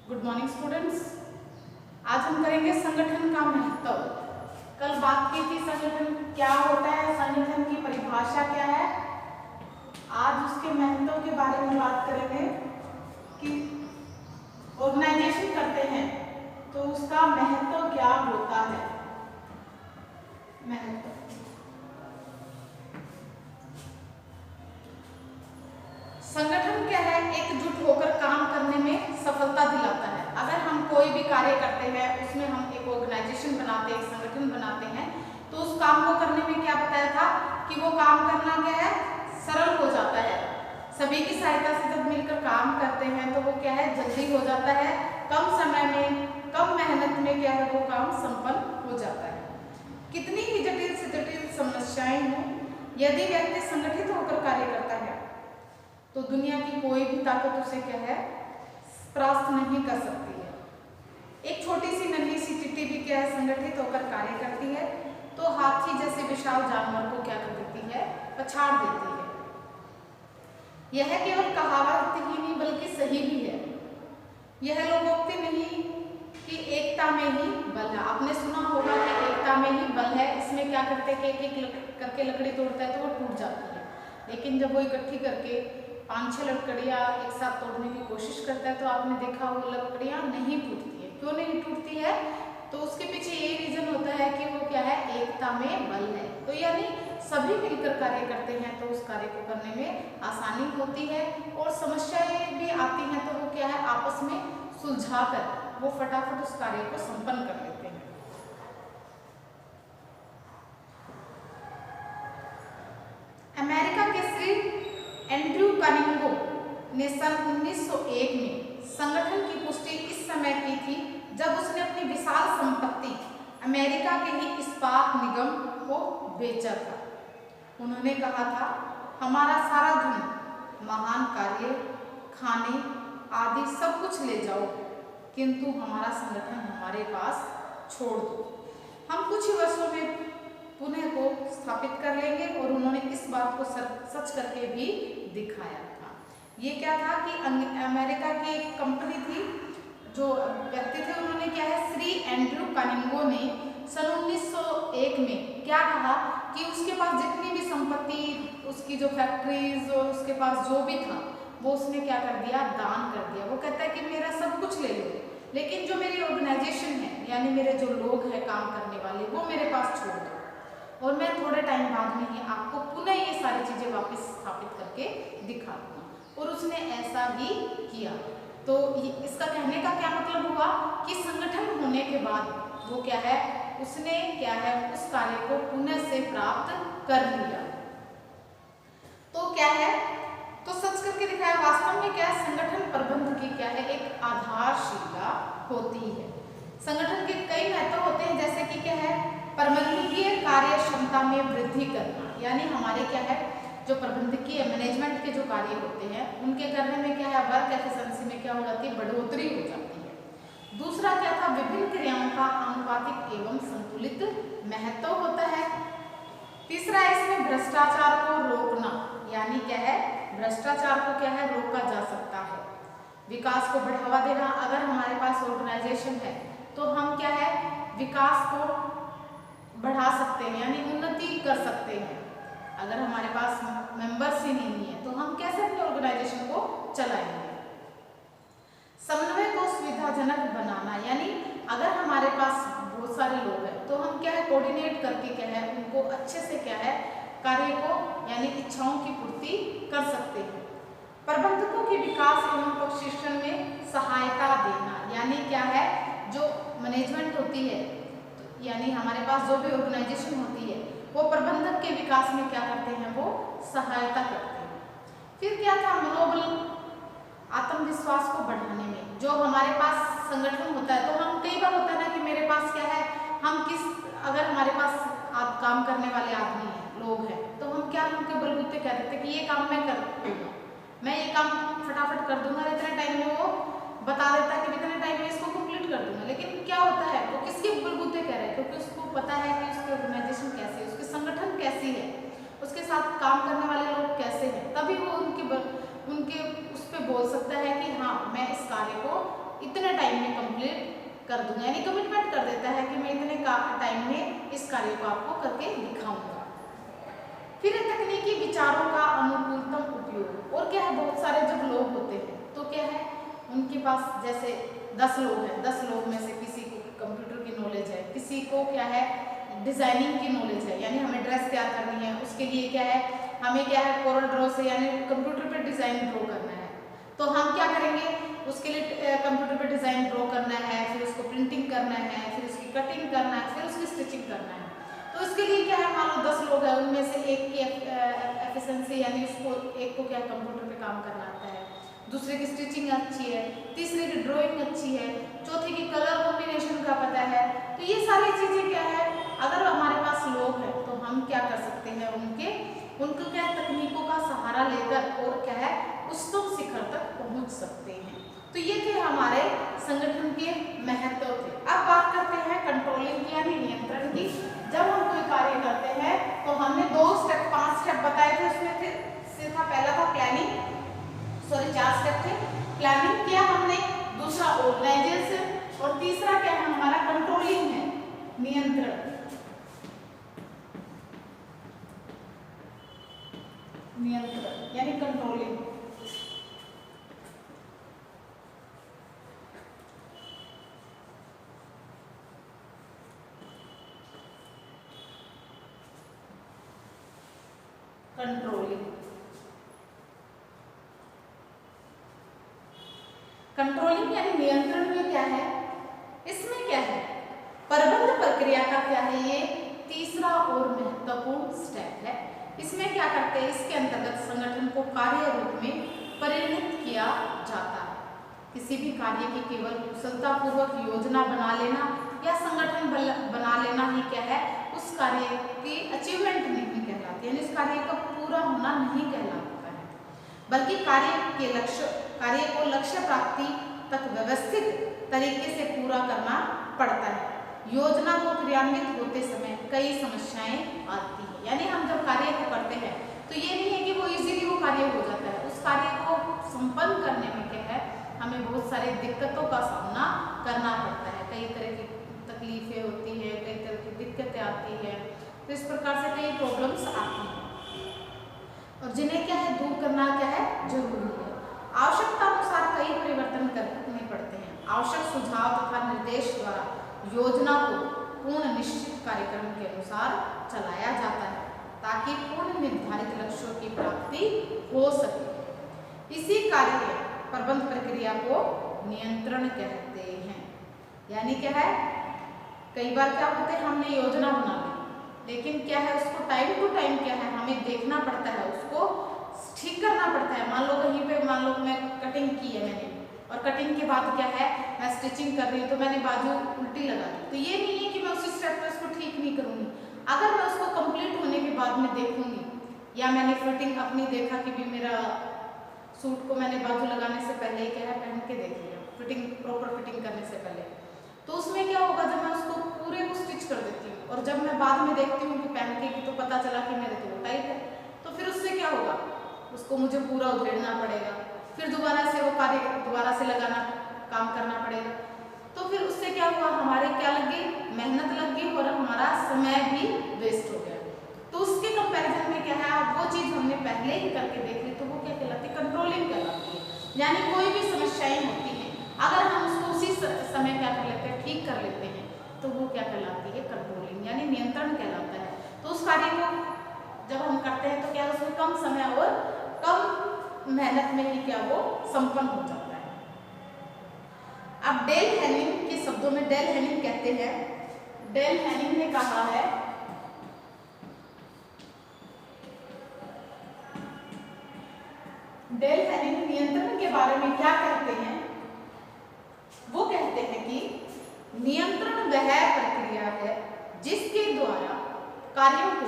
Good morning students. आज हम करेंगे संगठन का महत्व। कल बात की थी संगठन क्या होता है, संगठन की परिभाषा क्या है। आज उसके महत्व के बारे में बात करेंगे कि ऑर्गेनाइजेशन करते हैं तो उसका महत्व क्या होता है। महत्व संगठन क्या है, एकजुट होकर काम करने में सफलता दिलाता है। अगर हम कोई भी कार्य करते हैं उसमें हम एक ऑर्गेनाइजेशन बनाते हैं, एक संगठन बनाते हैं, तो उस काम को करने में क्या बताया था कि वो काम करना क्या है, सरल हो जाता है। सभी की सहायता से जब मिलकर काम करते हैं तो वो क्या है, जल्दी हो जाता है, कम समय में कम मेहनत में क्या है वो काम संपन्न हो जाता है। कितनी ही जटिल से जटिल समस्याएं हों, यदि व्यक्ति संगठित होकर कार्य करता है तो दुनिया की कोई भी ताकत उसे क्या है, परास्त नहीं कर सकती है। एक छोटी सी नन्ही सी चिट्ठी भी क्या है, संगठित होकर कार्य करती है तो हाथी जैसे विशाल जानवर को क्या कर देती है, पछाड़ देती है। यह केवल कहावत ही नहीं बल्कि सही भी है। यह लोकोक्ति नहीं कि एकता में ही बल है। आपने सुना होगा कि एकता में ही बल है। इसमें क्या करते हैं कि एक एक करके लकड़ी तोड़ता है तो वो टूट जाती है, लेकिन जब वो इकट्ठी करके 5-6 लकड़ियाँ एक साथ तोड़ने की कोशिश करता है तो आपने देखा वो लकड़ियाँ नहीं टूटती है। क्यों नहीं टूटती है? तो उसके पीछे ये रीजन होता है कि वो क्या है, एकता में बल है। तो यानी सभी मिलकर कार्य करते हैं तो उस कार्य को करने में आसानी होती है, और समस्याएं भी आती हैं तो वो क्या है, आपस में सुलझा कर वो फटाफट उस कार्य को संपन्न कर लेते हैं। अमेरिका के श्री एंड्रयू कनिंगो ने सन 1901 में संगठन की पुष्टि इस समय की थी जब उसने अपनी विशाल संपत्ति अमेरिका के ही इस्पात निगम को बेचा था। उन्होंने कहा था, हमारा सारा धन, महान कार्य, खाने आदि सब कुछ ले जाओ, किंतु हमारा संगठन हमारे पास छोड़ दो। हम कुछ ही वर्षों में पुनः को स्थापित कर लेंगे। और उन्होंने इस बात को सच करके भी दिखाया था। ये क्या था कि अमेरिका की एक कंपनी थी, जो व्यक्ति थे उन्होंने क्या है, श्री एंड्रयू कनिंगो ने सन 1901 में क्या कहा कि उसके पास जितनी भी संपत्ति, उसकी जो फैक्ट्रीज और उसके पास जो भी था वो उसने क्या कर दिया, दान कर दिया। वो कहता है कि मेरा सब कुछ ले लो, लेकिन जो मेरी ऑर्गेनाइजेशन है यानी मेरे जो लोग हैं काम करने वाले, वो मेरे पास छोड़ दो, और मैं थोड़े टाइम बाद में ही आपको पुनः ये सारी चीजें वापस स्थापित करके दिखा दूंगा। और उसने ऐसा ही किया। तो इसका कहने का क्या मतलब हुआ कि संगठन होने के बाद वो क्या है, उसने क्या है, उस कार्य को पुनः से प्राप्त कर लिया। तो क्या है, तो सच करके दिखाया। वास्तव में क्या है, संगठन प्रबंध की क्या है, एक आधारशिला होती है। संगठन के कई महत्व होते हैं, जैसे कि क्या है, प्रबंधकीय कार्य क्षमता में वृद्धि करना, यानी हमारे क्या है, जो प्रबंधकीय मैनेजमेंट के जो कार्य होते हैं उनके करने में क्या है, वर्क एफिशिएंसी में क्या हो जाती है, बढ़ोतरी हो जाती है। दूसरा क्या था, विभिन्न क्रियाओं का आनुपातिक एवं संतुलित महत्व होता है। तीसरा है इसमें भ्रष्टाचार को रोकना, यानी क्या है, भ्रष्टाचार को क्या है, रोका जा सकता है। विकास को बढ़ावा देना, अगर हमारे पास ऑर्गेनाइजेशन है तो हम क्या है, विकास को बढ़ा सकते हैं, यानी उन्नति कर सकते हैं। अगर हमारे पास मेंबर्स ही नहीं है तो हम कैसे अपने ऑर्गेनाइजेशन को चलाएंगे। समन्वय को सुविधाजनक बनाना, यानी अगर हमारे पास बहुत सारे लोग हैं तो हम क्या है, कोऑर्डिनेट करके क्या है, उनको अच्छे से क्या है, कार्य को यानी इच्छाओं की पूर्ति कर सकते हैं। प्रबंधकों के विकास एवं प्रशिक्षण में सहायता देना, यानी क्या है, जो मैनेजमेंट होती है यानी हमारे पास जो भी ऑर्गेनाइजेशन होती है वो प्रबंधक के विकास में क्या करते हैं, वो सहायता करते हैं। फिर क्या था, मनोबल, आत्मविश्वास को बढ़ाने में। जो हमारे पास संगठन होता है तो हम कई बार होता है ना कि मेरे पास क्या है, हम किस, अगर हमारे पास आप काम करने वाले आदमी हैं, लोग हैं, तो हम क्या, उनके बलबूते कह देते हैं कि ये काम मैं कर दूंगा, मैं ये काम फटाफट कर दूंगा, इतने टाइम में वो बता देता है कि इतने टाइम में इसको कंप्लीट कर दूंगा। लेकिन क्या होता है, वो किसके बलबूते कह रहे हैं, क्योंकि उसको पता है कि उसकी ऑर्गेनाइजेशन कैसी है, उसकी संगठन कैसी है, उसके साथ काम करने वाले लोग कैसे हैं, तभी वो उनके उस पर बोल सकता है कि हाँ मैं इस कार्य को इतने टाइम में कंप्लीट कर दूंगा, यानी कमिटमेंट कर देता है कि मैं इतने टाइम में इस कार्य को आपको करके दिखाऊंगा। फिर तकनीकी विचारों का अनुकूलतम उपयोग। और क्या है, बहुत सारे जब लोग होते हैं तो क्या है, उनके पास जैसे 10 लोग हैं, 10 लोग में से किसी को कंप्यूटर की नॉलेज है, किसी को क्या है डिजाइनिंग की नॉलेज है, यानी हमें ड्रेस तैयार करनी है, उसके लिए क्या है हमें क्या है कोरल ड्रॉ से यानी कंप्यूटर पे डिजाइन ड्रॉ करना है। तो हम क्या करेंगे, उसके लिए कंप्यूटर पे डिजाइन ड्रॉ करना है, फिर उसको प्रिंटिंग करना है, फिर उसकी कटिंग करना है, फिर उसकी स्टिचिंग करना है। तो इसके लिए क्या है, मान लो 10 लोग हैं, उनमें से एक की एफिशिएंसी यानी उसको एक को क्या कंप्यूटर पे काम करना आता है, दूसरे की स्टिचिंग अच्छी है, तीसरे की ड्राइंग अच्छी है, चौथे की कलर कॉम्बिनेशन का पता है। तो ये सारी चीजें क्या है, अगर हमारे पास लोग हैं तो हम क्या कर सकते हैं, उनको क्या तकनीकों का सहारा लेकर और क्या है उच्चतम शिखर तक पहुंच सकते हैं। तो ये थे हमारे संगठन के महत्व थे। अब बात करते हैं कंट्रोलिंग की यानी नियंत्रण की। जब हम कोई कार्य करते हैं तो हमने 5 स्टेप बताए थे, उसमें से था पहला था प्लानिंग, 4 स्टेप थे। प्लानिंग किया हमने, दूसरा ऑर्गेनाइजेशन और तीसरा क्या है हमारा कंट्रोलिंग है, नियंत्रण यानी कंट्रोलिंग। कंट्रोलिंग यानी नियंत्रण में क्या है, इसमें क्या है प्रबंध प्रक्रिया का क्या है, ये तीसरा और महत्वपूर्ण स्टेप है। इसमें क्या करते हैं, इसके अंतर्गत संगठन को कार्य रूप में परिणत किया जाता है। किसी भी कार्य की केवल कुशलतापूर्वक योजना बना लेना या संगठन बना लेना ही क्या है उस कार्य की अचीवमेंट नहीं कहलाती, यानी उस कार्य का पूरा होना नहीं कहलाता है, बल्कि कार्य को लक्ष्य प्राप्ति तक व्यवस्थित तरीके से पूरा करना पड़ता है। योजना को क्रियान्वित होते समय कई समस्याएं आती है, यानी हम जब कार्य को करते हैं तो ये नहीं है कि वो इजीली वो कार्य हो जाता है, उस कार्य को संपन्न करने में क्या है हमें बहुत सारी दिक्कतों का सामना करना पड़ता है, कई तरह की तकलीफें होती है, कई तरह की दिक्कतें आती है, तो इस प्रकार से कई प्रॉब्लम्स आती हैं और जिन्हें क्या है दूर करना क्या है जरूरी है। आवश्यकता अनुसार कई परिवर्तन करने पड़ते हैं। आवश्यक सुझाव तथा निर्देश द्वारा योजना को पूर्ण निश्चित कार्यक्रम के अनुसार चलाया जाता है ताकि पूर्ण निर्धारित लक्ष्यों की प्राप्ति हो सके। इसी कार्य प्रबंध प्रक्रिया को नियंत्रण कहते हैं। यानी क्या है, कई बार क्या होते हैं हमने योजना बना ली लेकिन क्या है उसको टाइम टू टाइम क्या है हमें देखना पड़ता है, उसको ठीक करना पड़ता है। मान लो कहीं पे मान लो मैं कटिंग की है मैंने और कटिंग के बाद क्या है मैं स्टिचिंग कर रही हूँ तो मैंने बाजू उल्टी लगा दी, तो ये नहीं है कि मैं उसी स्टेप पे उसको ठीक नहीं करूँगी। अगर मैं उसको कंप्लीट होने के बाद में देखूंगी या मैंने फिटिंग अपनी देखा कि भी मेरा सूट को मैंने बाजू लगाने से पहले क्या है पहन के देख लिया, फिटिंग प्रॉपर फिटिंग करने से पहले, तो उसमें क्या होगा जब मैं उसको पूरे को स्टिच कर देती हूँ और जब मैं बाद में देखती हूँ कि पहन के तो पता चला कि मेरे तो टाइट है, तो फिर उससे क्या होगा उसको मुझे पूरा उधेड़ना पड़ेगा, फिर दोबारा से वो कार्य दोबारा से लगाना काम करना पड़ेगा, तो फिर उससे क्या हुआ हमारे क्या लग गई मेहनत लग गई और हमारा समय भी वेस्ट हो गया। तो उसके कंपैरिजन में क्या है वो चीज़ हमने पहले ही करके देख ली तो वो क्या कहलाती है कंट्रोलिंग कहलाती है। यानी कोई भी समस्याएं होती हैं अगर हम उसको उसी समय क्या कर लेते हैं ठीक कर लेते हैं तो वो क्या कहलाती है कंट्रोलिंग यानी नियंत्रण कहलाता है। तो उस कार्य को जब हम करते हैं तो क्या उसमें कम समय और कम मेहनत में ही क्या वो संपन्न हो जाता है। अब डेल हेनिंग के शब्दों में डेल हेनिंग कहते हैं, डेल हेनिंग ने कहा है डेल हेनिंग नियंत्रण के बारे में क्या कहते हैं, वो कहते हैं कि नियंत्रण वह प्रक्रिया है जिसके द्वारा कार्यों को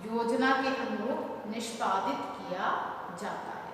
योजना के अनुरूप निष्पादित किया जाता है।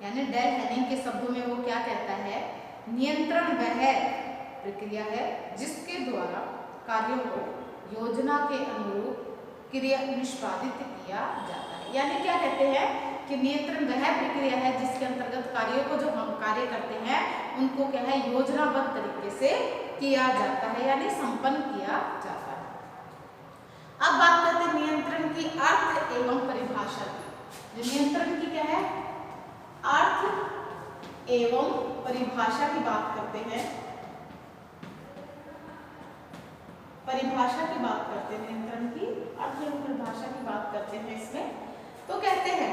यानी डेल हेनिंग के शब्दों में वो क्या कहता है नियंत्रण वह प्रक्रिया है जिसके द्वारा कार्यों को योजना के अनुरूप क्रिया निष्पादित किया जाता है। यानी क्या कहते हैं कि नियंत्रण वह प्रक्रिया है जिसके अंतर्गत कार्यों को जो हम कार्य करते हैं उनको क्या है योजनाबद्ध तरीके से किया जाता है यानी संपन्न किया जाता है। अब बात करते हैं नियंत्रण की अर्थ एवं परिभाषा की। जो नियंत्रण की क्या है अर्थ एवं परिभाषा की बात करते हैं, परिभाषा की बात करते हैं, नियंत्रण की अर्थ एवं परिभाषा की बात करते हैं इसमें। तो कहते हैं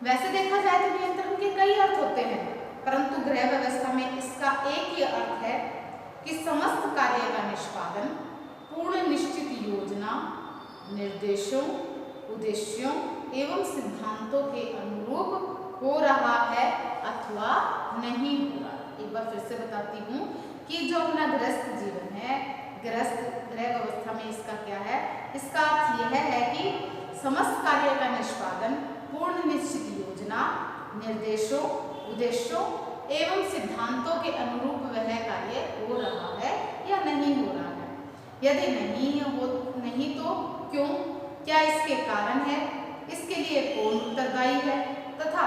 वैसे देखा जाए तो नियंत्रण के कई अर्थ होते हैं, परंतु गृह व्यवस्था में इसका एक ही अर्थ है कि समस्त कार्य का निष्पादन पूर्ण निश्चित योजना, निर्देशों, उद्देश्यों एवं सिद्धांतों के अनुरूप हो रहा है अथवा नहीं हो रहा। एक बार फिर से बताती हूँ कि जो अपना गृहस्थ जीवन है, गृहस्थ गृह व्यवस्था में इसका क्या है, इसका अर्थ यह है कि समस्त कार्य का निष्पादन पूर्ण निश्चित योजना, निर्देशों, उद्देश्यों एवं सिद्धांतों के अनुरूप वह कार्य हो रहा है या नहीं हो रहा है। यदि नहीं तो क्यों, क्या इसके कारण है, इसके लिए कौन उत्तरदायी है तथा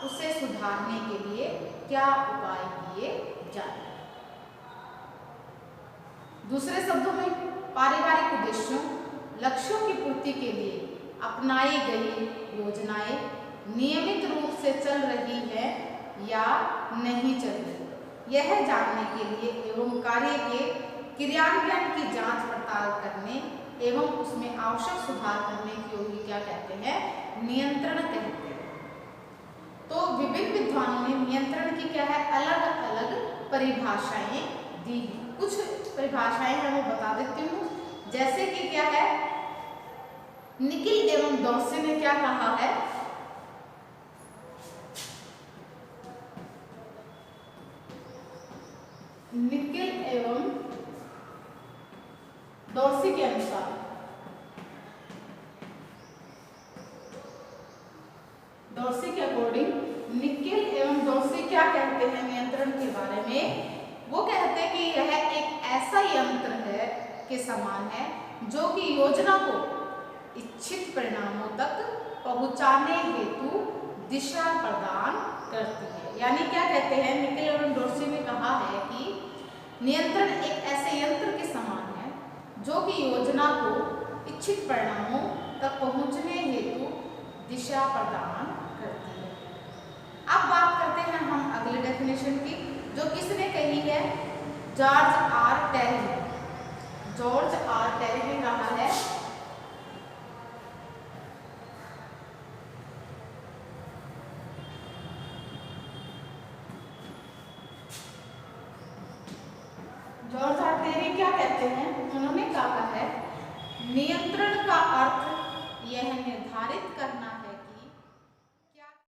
उसे सुधारने के लिए क्या उपाय किए जाए। दूसरे शब्दों में पारिवारिक उद्देश्यों, लक्ष्यों की पूर्ति के लिए अपनाई गई योजनाएं नियमित रूप से चल रही है या नहीं चल रही, यह जानने के लिए एवं कार्य के क्रियान्वयन की जांच पड़ताल करने एवं उसमें आवश्यक सुधार करने की योगी क्या कहते हैं, नियंत्रण कहते हैं। तो विभिन्न विद्वानों ने नियंत्रण की क्या है अलग अलग परिभाषाएं दी हैं। कुछ परिभाषाएं मैं वो बता देती हूँ, जैसे कि क्या है निकिल एवं डॉर्सी ने क्या कहा है, निकिल एवं डॉर्सी के अनुसार डॉर्सी के अकॉर्डिंग निकिल एवं डॉर्सी क्या कहते हैं नियंत्रण के बारे में, वो कहते हैं कि यह एक ऐसा यंत्र है के समान है जो कि योजना को इच्छित परिणामों तक पहुंचाने हेतु दिशा प्रदान करती है। यानी क्या कहते हैं, निकिल एवं डॉर्सी ने कहा है कि नियंत्रण एक ऐसे यंत्र के समान है जो कि योजना को इच्छित परिणामों तक पहुंचने हेतु दिशा प्रदान करती है। अब बात करते हैं हम अगले डेफिनेशन की, जो किसने कही है, जॉर्ज आर टेरी ने। जॉर्ज आर टेरी ने कहा है जॉर्ज आर टेरी क्या कहते हैं, उन्होंने कहा है नियंत्रण का अर्थ यह निर्धारित करना